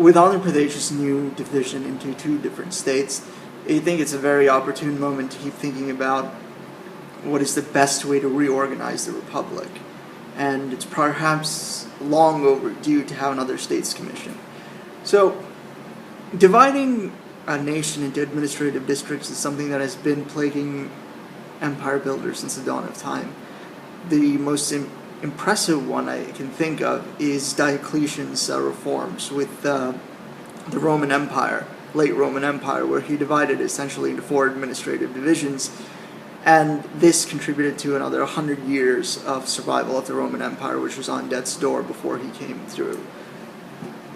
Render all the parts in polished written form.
with Andhra Pradesh's new division into two different states, I think it's a very opportune moment to keep thinking about what is the best way to reorganize the republic. And it's perhaps long overdue to have another states commission. So, dividing a nation into administrative districts is something that has been plaguing empire builders since the dawn of time. The most impressive one I can think of is Diocletian's reforms with the Roman Empire, late Roman Empire, where he divided essentially into 4 administrative divisions, and this contributed to another 100 years of survival of the Roman Empire, which was on death's door before he came through.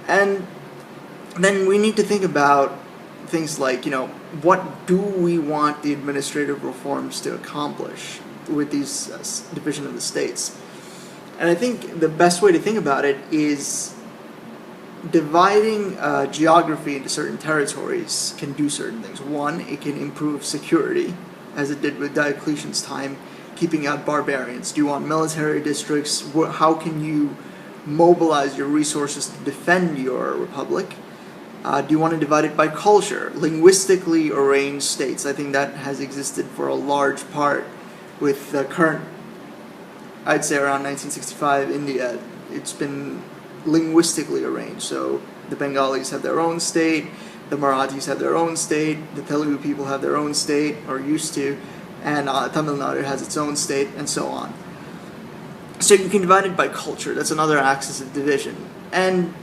And then we need to think about things like, what do we want the administrative reforms to accomplish with these division of the states? And I think the best way to think about it is dividing geography into certain territories can do certain things. One, it can improve security, as it did with Diocletian's time, keeping out barbarians. Do you want military districts? How can you mobilize your resources to defend your republic? Do you want to divide it by culture? Linguistically arranged states. I think that has existed for a large part with the current, I'd say around 1965, India. It's been linguistically arranged. So the Bengalis have their own state, the Marathis have their own state, the Telugu people have their own state, or used to, and Tamil Nadu has its own state, and so on. So you can divide it by culture. That's another axis of division. And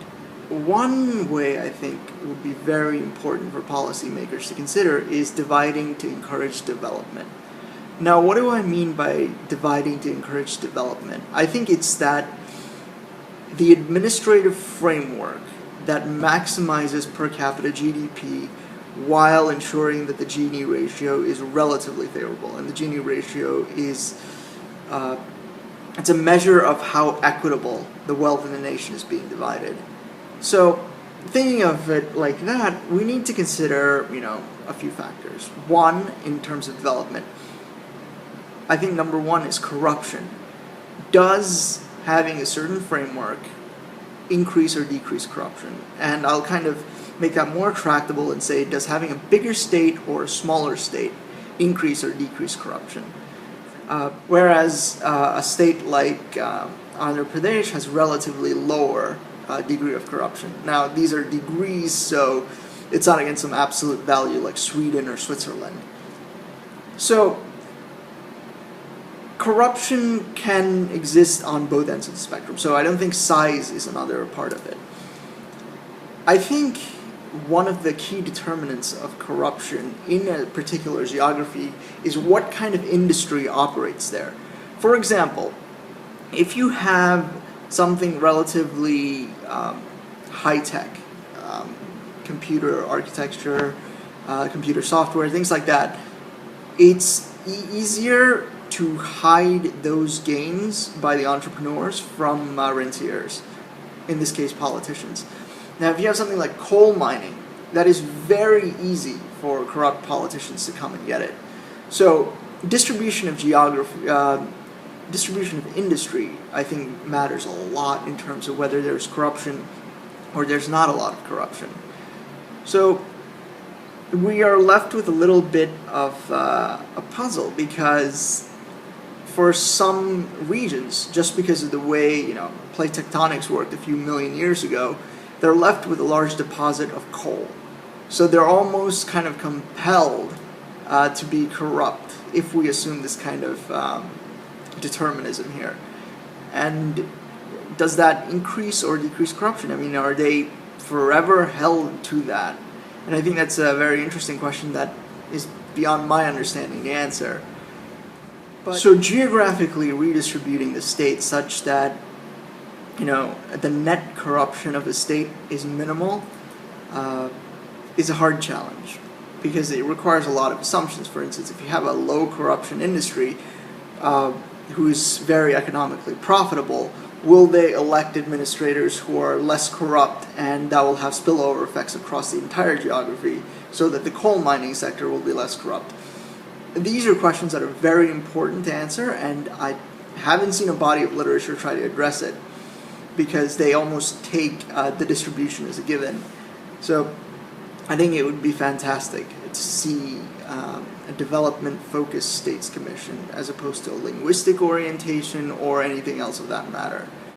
one way I think would be very important for policymakers to consider is dividing to encourage development. Now, what do I mean by dividing to encourage development? I think it's that the administrative framework that maximizes per capita GDP while ensuring that the Gini ratio is relatively favorable. And the Gini ratio is it's a measure of how equitable the wealth in the nation is being divided. So, thinking of it like that, we need to consider, a few factors. One, in terms of development, I think number one is corruption. Does having a certain framework increase or decrease corruption? And I'll kind of make that more tractable and say, does having a bigger state or a smaller state increase or decrease corruption? Whereas a state like Andhra Pradesh has relatively lower degree of corruption. Now, these are degrees, so it's not against some absolute value like Sweden or Switzerland. So, corruption can exist on both ends of the spectrum, so I don't think size is another part of it. I think one of the key determinants of corruption in a particular geography is what kind of industry operates there. For example, if you have something relatively high-tech, computer architecture, computer software, things like that, it's easier to hide those gains by the entrepreneurs from rentiers, in this case politicians. Now, if you have something like coal mining, that is very easy for corrupt politicians to come and get it. So, distribution of geography, distribution of industry, I think matters a lot in terms of whether there's corruption or there's not a lot of corruption. So, we are left with a little bit of a puzzle because for some regions, just because of the way, plate tectonics worked a few million years ago, they're left with a large deposit of coal. So they're almost kind of compelled to be corrupt if we assume this kind of determinism here. And does that increase or decrease corruption? I mean, are they forever held to that? And I think that's a very interesting question that is beyond my understanding the answer. So geographically redistributing the state such that, the net corruption of a state is minimal is a hard challenge because it requires a lot of assumptions. For instance, if you have a low corruption industry who is very economically profitable, will they elect administrators who are less corrupt, and that will have spillover effects across the entire geography so that the coal mining sector will be less corrupt? These are questions that are very important to answer, and I haven't seen a body of literature try to address it. because they almost take the distribution as a given. So I think it would be fantastic to see a development-focused states commission as opposed to a linguistic orientation or anything else of that matter.